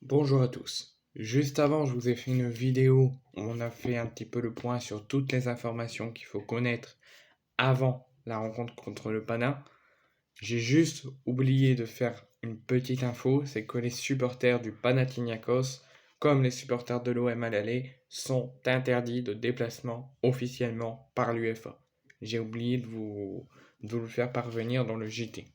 Bonjour à tous. Juste avant, je vous ai fait une vidéo où on a fait un petit peu le point sur toutes les informations qu'il faut connaître avant la rencontre contre le Pana. J'ai juste oublié de faire une petite info, c'est que les supporters du Panathinaikos, comme les supporters de l'OM à l'aller, sont interdits de déplacement officiellement par l'UEFA. J'ai oublié de vous le faire parvenir dans le JT.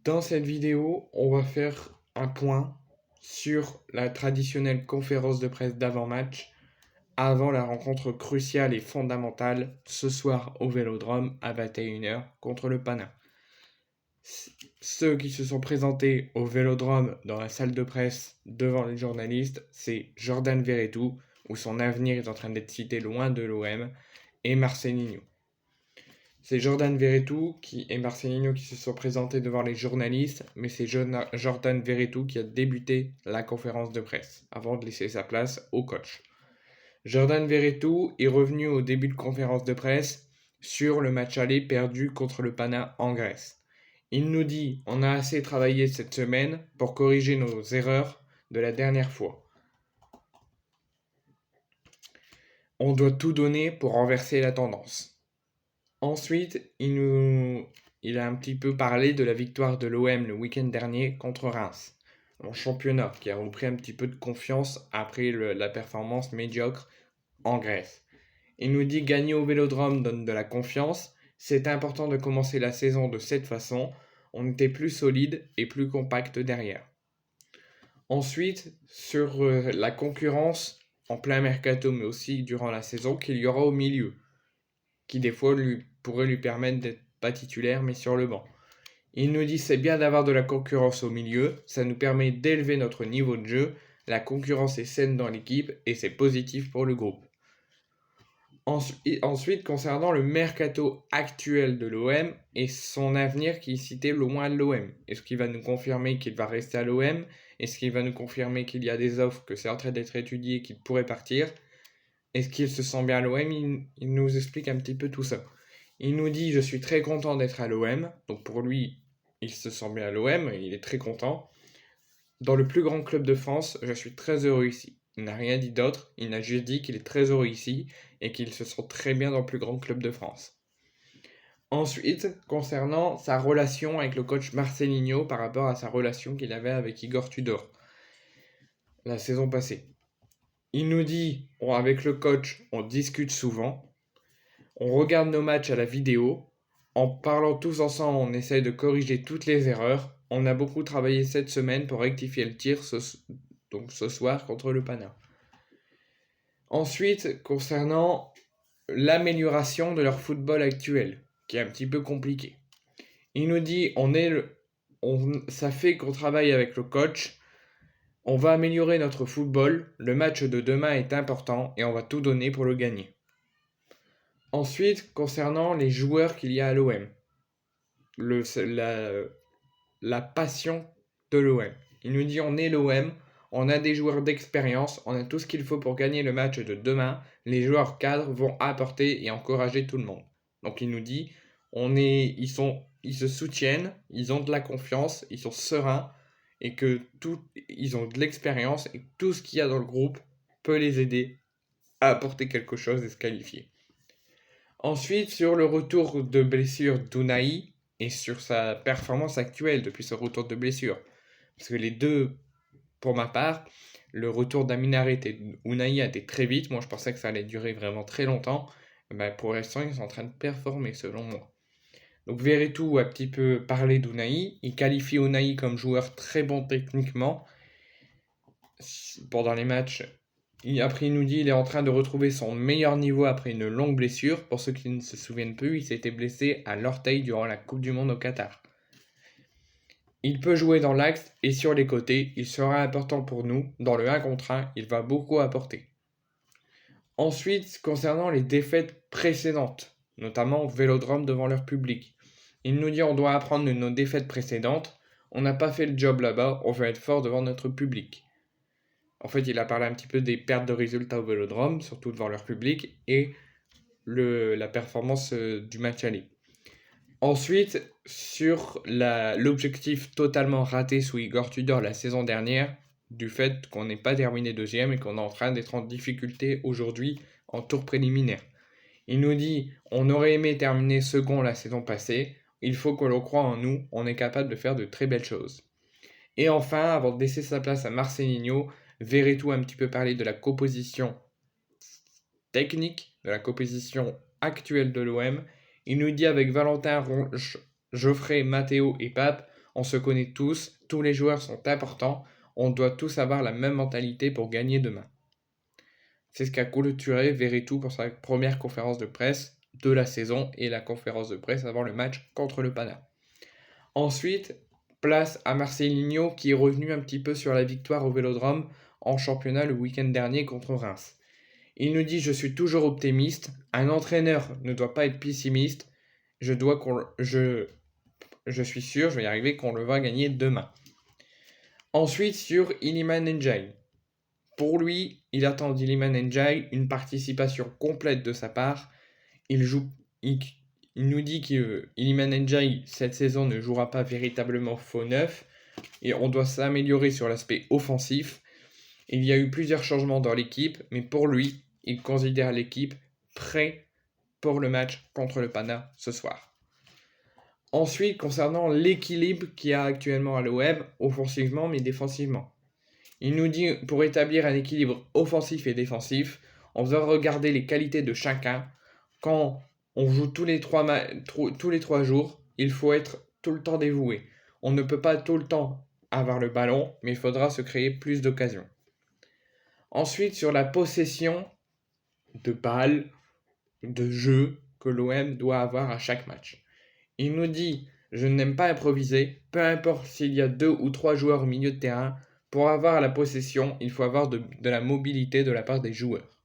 Dans cette vidéo, on va faire un point sur la traditionnelle conférence de presse d'avant-match avant la rencontre cruciale et fondamentale ce soir au Vélodrome à 21h contre le Pana. Ceux qui se sont présentés au Vélodrome dans la salle de presse devant les journalistes, c'est Jordan Verretou, où son avenir est en train d'être cité loin de l'OM, et Marcelinho. C'est Jordan Verretou et Marcelinho qui se sont présentés devant les journalistes, mais c'est Jordan Verretou qui a débuté la conférence de presse avant de laisser sa place au coach. Jordan Verretou est revenu au début de conférence de presse sur le match aller perdu contre le Pana en Grèce. Il nous dit: on a assez travaillé cette semaine pour corriger nos erreurs de la dernière fois. On doit tout donner pour renverser la tendance. Ensuite, il a un petit peu parlé de la victoire de l'OM le week-end dernier contre Reims, en championnat, qui a repris un petit peu de confiance après la performance médiocre en Grèce. Il nous dit: gagner au Vélodrome donne de la confiance, c'est important de commencer la saison de cette façon, on était plus solide et plus compact derrière. Ensuite, sur la concurrence en plein mercato, mais aussi durant la saison, qu'il y aura au milieu, qui des fois pourrait lui permettre d'être pas titulaire mais sur le banc. Il nous dit: c'est bien d'avoir de la concurrence au milieu, ça nous permet d'élever notre niveau de jeu, la concurrence est saine dans l'équipe et c'est positif pour le groupe. Ensuite, concernant le mercato actuel de l'OM et son avenir qui est cité loin de l'OM, est-ce qu'il va nous confirmer qu'il va rester à l'OM? Est-ce qu'il va nous confirmer qu'il y a des offres, que c'est en train d'être étudié et qu'il pourrait partir? Est-ce qu'il se sent bien à l'OM? Il nous explique un petit peu tout ça. Il nous dit: je suis très content d'être à l'OM. Donc pour lui, il se sent bien à l'OM, il est très content. Dans le plus grand club de France, je suis très heureux ici. Il n'a rien dit d'autre, il n'a juste dit qu'il est très heureux ici et qu'il se sent très bien dans le plus grand club de France. Ensuite, concernant sa relation avec le coach Marcelinho par rapport à sa relation qu'il avait avec Igor Tudor la saison passée. Il nous dit: avec le coach, on discute souvent, on regarde nos matchs à la vidéo, en parlant tous ensemble, on essaye de corriger toutes les erreurs. On a beaucoup travaillé cette semaine pour rectifier le tir ce soir contre le Pana. Ensuite, concernant l'amélioration de leur football actuel, qui est un petit peu compliqué. Il nous dit: ça fait qu'on travaille avec le coach, on va améliorer notre football, le match de demain est important et on va tout donner pour le gagner. Ensuite, concernant les joueurs qu'il y a à l'OM, la passion de l'OM. Il nous dit: on est l'OM, on a des joueurs d'expérience, on a tout ce qu'il faut pour gagner le match de demain, les joueurs cadres vont apporter et encourager tout le monde. Donc il nous dit: ils se soutiennent, ils ont de la confiance, ils sont sereins et ils ont de l'expérience et tout ce qu'il y a dans le groupe peut les aider à apporter quelque chose et se qualifier. Ensuite, sur le retour de blessure d'Unai et sur sa performance actuelle depuis ce retour de blessure. Parce que les deux, pour ma part, le retour d'Aminaret et d'Unai a été très vite. Moi, je pensais que ça allait durer vraiment très longtemps. Pour l'instant, ils sont en train de performer, selon moi. Donc, Verretou a un petit peu parlé d'Unai. Il qualifie Unai comme joueur très bon techniquement pendant les matchs. Après, il nous dit: il est en train de retrouver son meilleur niveau après une longue blessure. Pour ceux qui ne se souviennent plus, il s'était blessé à l'orteil durant la Coupe du Monde au Qatar. Il peut jouer dans l'axe et sur les côtés, il sera important pour nous. Dans le 1 contre 1, il va beaucoup apporter. Ensuite, concernant les défaites précédentes, notamment au Vélodrome devant leur public, il nous dit: on doit apprendre de nos défaites précédentes. On n'a pas fait le job là-bas, on veut être fort devant notre public. En fait, il a parlé un petit peu des pertes de résultats au Vélodrome, surtout devant leur public, et la performance du match aller. Ensuite, sur l'objectif totalement raté sous Igor Tudor la saison dernière, du fait qu'on n'est pas terminé deuxième et qu'on est en train d'être en difficulté aujourd'hui en tour préliminaire. Il nous dit on aurait aimé terminer second la saison passée, il faut que l'on croie en nous, on est capable de faire de très belles choses. Et enfin, avant de laisser sa place à Marcelinho, Verretou a un petit peu parlé de la composition technique, de la composition actuelle de l'OM. Il nous dit avec Valentin, Geoffrey, Matteo et Pape, on se connaît tous les joueurs sont importants, on doit tous avoir la même mentalité pour gagner demain. C'est ce qu'a clôturé Verretou pour sa première conférence de presse de la saison et la conférence de presse avant le match contre le Pana. Ensuite, place à Marcelinho qui est revenu un petit peu sur la victoire au Vélodrome en championnat le week-end dernier contre Reims. Il nous dit je suis toujours optimiste, un entraîneur ne doit pas être pessimiste, je suis sûr, je vais y arriver qu'on le va gagner demain. Ensuite sur Iliman Ndiaye. Pour lui, il attend d'Iliman Ndiaye une participation complète de sa part. Il nous dit qu'Iliman Ndiaye cette saison ne jouera pas véritablement faux neuf et on doit s'améliorer sur l'aspect offensif. Il y a eu plusieurs changements dans l'équipe, mais pour lui, il considère l'équipe prête pour le match contre le Pana ce soir. Ensuite, concernant l'équilibre qu'il y a actuellement à l'OM, offensivement mais défensivement. Il nous dit pour établir un équilibre offensif et défensif, on doit regarder les qualités de chacun. Quand on joue tous les 3 jours, il faut être tout le temps dévoué. On ne peut pas tout le temps avoir le ballon, mais il faudra se créer plus d'occasions. Ensuite, sur la possession de balles, de jeu que l'OM doit avoir à chaque match. Il nous dit je n'aime pas improviser, peu importe s'il y a 2 ou 3 joueurs au milieu de terrain, pour avoir la possession, il faut avoir de la mobilité de la part des joueurs.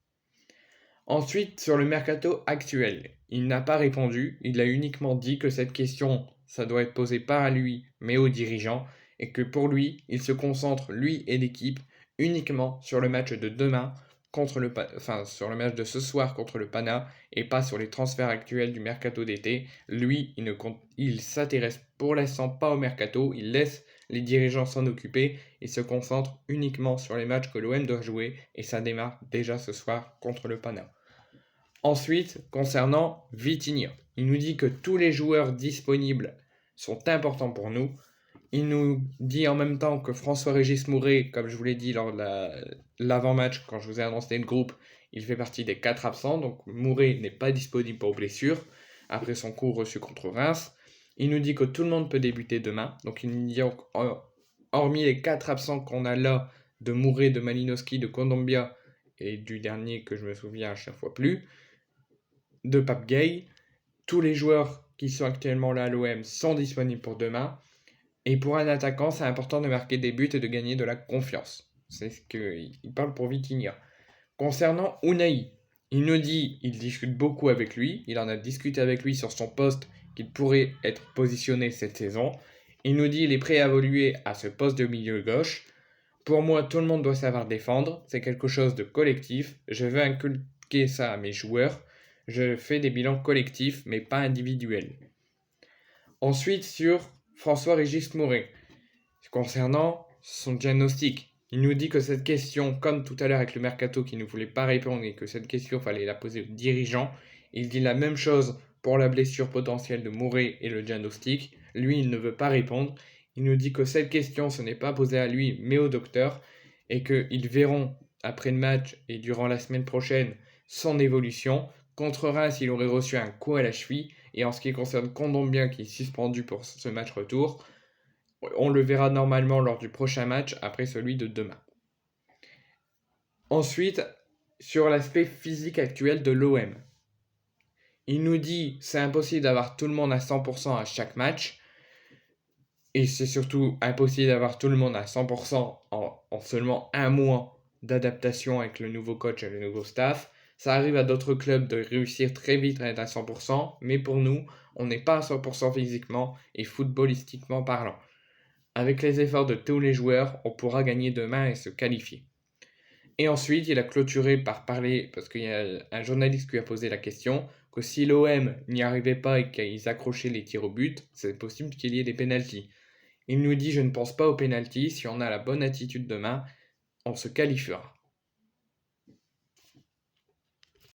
Ensuite, sur le mercato actuel, il n'a pas répondu, il a uniquement dit que cette question, ça doit être posé pas à lui, mais aux dirigeants, et que pour lui, il se concentre, lui et l'équipe, uniquement sur le match de demain, sur le match de ce soir contre le Pana, et pas sur les transferts actuels du mercato d'été. Lui, il s'intéresse pour l'instant pas au mercato, il laisse les dirigeants s'en occuper et se concentre uniquement sur les matchs que l'OM doit jouer, et ça démarre déjà ce soir contre le Pana. Ensuite, concernant Vitinha, il nous dit que tous les joueurs disponibles sont importants pour nous. Il nous dit en même temps que François-Régis Mouret, comme je vous l'ai dit lors de l'avant-match, quand je vous ai annoncé le groupe, il fait partie des 4 absents. Donc Mouret n'est pas disponible pour blessure après son coup reçu contre Reims. Il nous dit que tout le monde peut débuter demain. Donc il nous dit, hormis les 4 absents qu'on a là, de Mouret, de Malinowski, de Kondogbia et du dernier que je me souviens à chaque fois plus, de Pape Gueye, tous les joueurs qui sont actuellement là à l'OM sont disponibles pour demain. Et pour un attaquant, c'est important de marquer des buts et de gagner de la confiance. C'est ce qu'il parle pour Vitinha. Concernant Unai, il nous dit, il discute beaucoup avec lui, il en a discuté avec lui sur son poste qu'il pourrait être positionné cette saison. Il nous dit il est prêt à évoluer à ce poste de milieu gauche. Pour moi, tout le monde doit savoir défendre, c'est quelque chose de collectif. Je veux inculquer ça à mes joueurs. Je fais des bilans collectifs, mais pas individuels. Ensuite, sur François-Régis Mouret, concernant son diagnostic, il nous dit que cette question, comme tout à l'heure avec le mercato qui ne voulait pas répondre et que cette question, fallait la poser aux dirigeants. Il dit la même chose pour la blessure potentielle de Mouret et le diagnostic. Lui, il ne veut pas répondre. Il nous dit que cette question, ce n'est pas posée à lui, mais au docteur, et qu'ils verront après le match et durant la semaine prochaine son évolution. Contre Reims, il aurait reçu un coup à la cheville. Et en ce qui concerne Kondogbia, qui est suspendu pour ce match retour, on le verra normalement lors du prochain match, après celui de demain. Ensuite, sur l'aspect physique actuel de l'OM. Il nous dit c'est impossible d'avoir tout le monde à 100% à chaque match. Et c'est surtout impossible d'avoir tout le monde à 100% en seulement un mois d'adaptation avec le nouveau coach et le nouveau staff. Ça arrive à d'autres clubs de réussir très vite à être à 100%, mais pour nous, on n'est pas à 100% physiquement et footballistiquement parlant. Avec les efforts de tous les joueurs, on pourra gagner demain et se qualifier. Et ensuite, il a clôturé par parler, parce qu'il y a un journaliste qui lui a posé la question, que si l'OM n'y arrivait pas et qu'ils accrochaient les tirs au but, c'est possible qu'il y ait des pénaltys. Il nous dit: je ne pense pas aux pénaltys, si on a la bonne attitude demain, on se qualifiera.